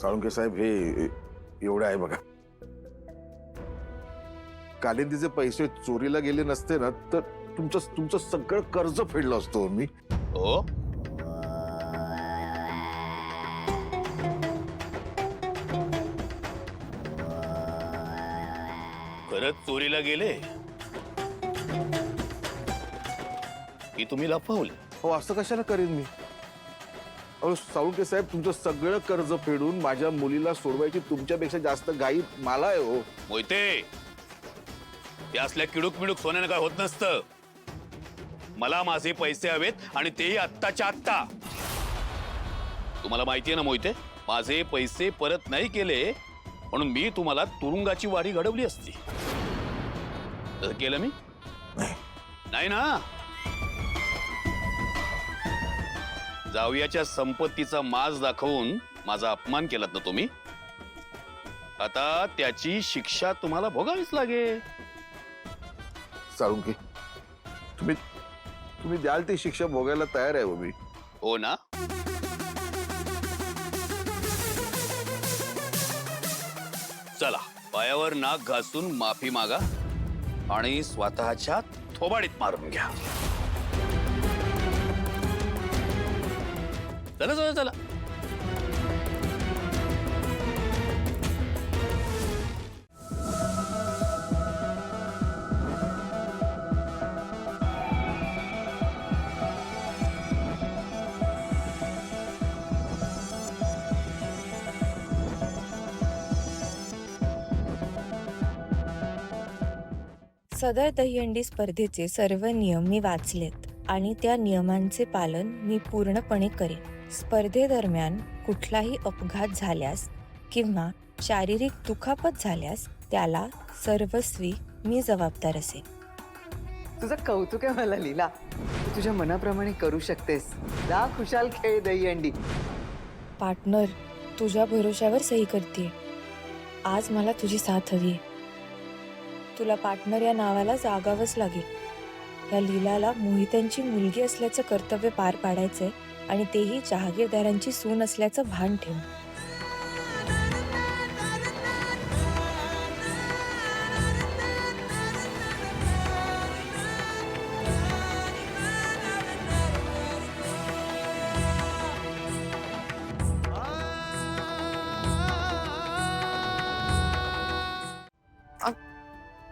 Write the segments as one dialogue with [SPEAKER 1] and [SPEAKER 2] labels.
[SPEAKER 1] साळुंखे साहेब, हे एवढं आहे बघा. कालिंदीचे पैसे चोरीला गेले नसते ना तर तुमचं सगळं कर्ज फेडलं असतो मी.
[SPEAKER 2] हो, खरंच चोरीला गेले की तुम्ही लपवले?
[SPEAKER 1] हो, असं कशाला करेन मी? अहो साळुंखे साहेब, तुमचं सगळं कर्ज फेडून माझ्या मुलीला सोडवायची तुमच्यापेक्षा जास्त घाई मला आहे हो.
[SPEAKER 2] मोहिते, या असल्या किडूक मिडूक सोन्यानं काय होत नसतं. मला माझे पैसे हवेत आणि तेही आत्ताच्या आत्ता. तुम्हाला माहितीये ना मोहिते, माझे पैसे परत नाही केले म्हणून मी तुम्हाला तुरुंगाची वारी घडवली असती. तसं केलं मी नाही ना. जावयाच्या संपत्तीचा माज दाखवून माझा अपमान केलात ना तुम्ही. आता त्याची शिक्षा तुम्हाला भोगावीच लागेल.
[SPEAKER 1] साळुंखे, तुम्ही द्याल ती शिक्षा भोगायला तयार आहे हो मी.
[SPEAKER 2] हो ना. चला, पायावर नाक घासून माफी मागा आणि स्वतःच्या थोबाडीत मारून घ्या. चला चला चला.
[SPEAKER 3] सदर दहीहंडी स्पर्धेचे सर्व नियम मी वाचलेत आणि त्या नियमांचे पालन मी पूर्णपणे करेन. स्पर्धेदरम्यान कुठलाही अपघात झाल्यास किंवा शारीरिक दुखापत झाल्यास त्याला सर्वस्वी मी जबाबदार असेल.
[SPEAKER 4] तुझं कौतुक आहे मला लीला. तू तुझ्या मनाप्रमाणे करू शकतेस. जा खुशाल खेळ दहीहंडी.
[SPEAKER 3] पार्टनर, तुझ्या भरोश्यावर सही करते. आज मला तुझी साथ हवी आहे. तुला पार्टनर या नावाला जागावंच लागेल. या लीलाला मोहित्यांची मुलगी असल्याचं कर्तव्य पार पाडायचंय आणि तेही जहागीरदारांची सून असल्याचं भान ठेव.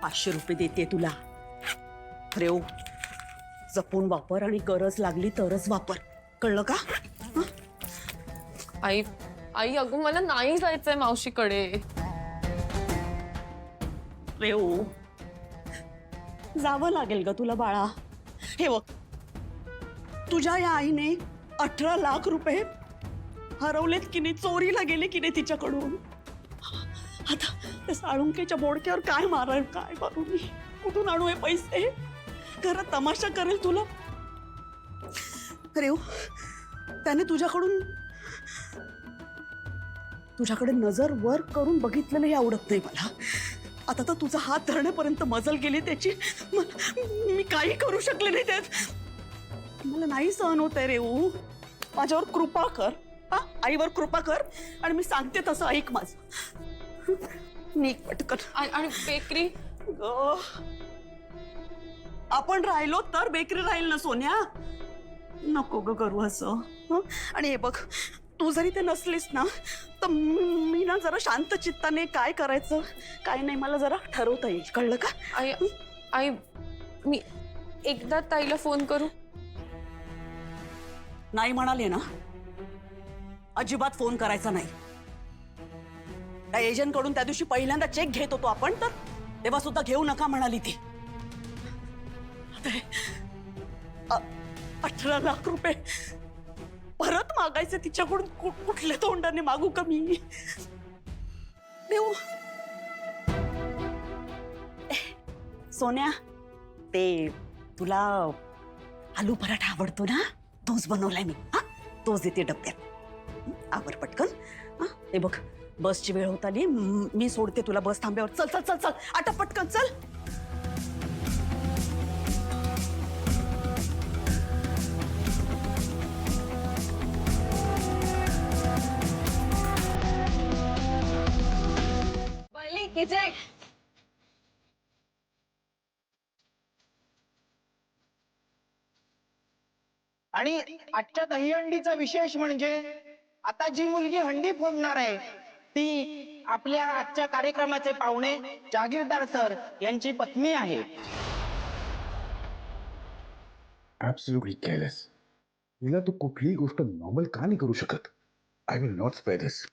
[SPEAKER 5] ₹500 देते तुला. रेव, जपून वापर आणि गरज लागली तरच वापर. कळलं का?
[SPEAKER 6] आई आई अगं मला नाही जायचंय मावशीकडे.
[SPEAKER 5] रेव, जावं लागेल ग तुला बाळा. हे बघ, तुझ्या या आईने 18 लाख रुपये हरवलेत की नाही, चोरीला गेले की नाही तिच्याकडून. आता त्या साळुंकेच्या बोडक्यावर काय मारेल, काय करू मी? कुठून आणू हे पैसे? घरात तमाशा करेल तुला. रेव, त्याने तुझ्याकडे नजर वर करून बघितलेलं हे आवडत नाही मला. आता तर तुझा हात धरण्यापर्यंत मजल गेली त्याची. मी काही करू शकले नाही त्यात. मला नाही सहन होत आहे रेव. माझ्यावर कृपा कर. हा, आईवर कृपा कर आणि मी सांगते तसं ऐक माझं. निक पटकन.
[SPEAKER 6] आणि बेकरी
[SPEAKER 5] आपण राहिलो तर बेकरी राहील ना सोन्या. नको ग करू असं. हं? आणि हे बघ, तू जरी ते नसलीस ना तर मी ना जरा शांत चित्ताने काय करायचं काय नाही मला जरा ठरवता येईल. कळलं का?
[SPEAKER 6] आई आई मी एकदा ताईला फोन करू?
[SPEAKER 5] नाही म्हणाले ना, अजिबात फोन करायचा नाही. त्या एजंट कडून त्या दिवशी पहिल्यांदा चेक घेत होतो आपण, तर तेव्हा सुद्धा घेऊ नका म्हणाली ती. 18 लाख रुपये परत मागायचे तिच्याकडून. कुठल्या तोंडाने मागू का मी? देऊ सोन्या, ते तुला आलू पराठा आवडतो ना, तोच बनवलाय मी. हा, तोच देते डब्यात. आवर पटकन. हा, हे बघ, बसची वेळ होत आली. मी सोडते तुला बस थांब्यावर. चल चल चल चल, आता पटकन चल.
[SPEAKER 6] हे जे
[SPEAKER 7] आणि आजच्या दहीहंडीचा विशेष म्हणजे आता जी मुलगी हंडी फोडणार आहे ती आपल्या आजच्या कार्यक्रमाचे पाहुणे जागीरदार सर यांची पत्नी आहे.
[SPEAKER 8] Absolutely careless. हिला तू कुठलीही गोष्ट नॉर्मल का नाही करू शकत? I will not spare this.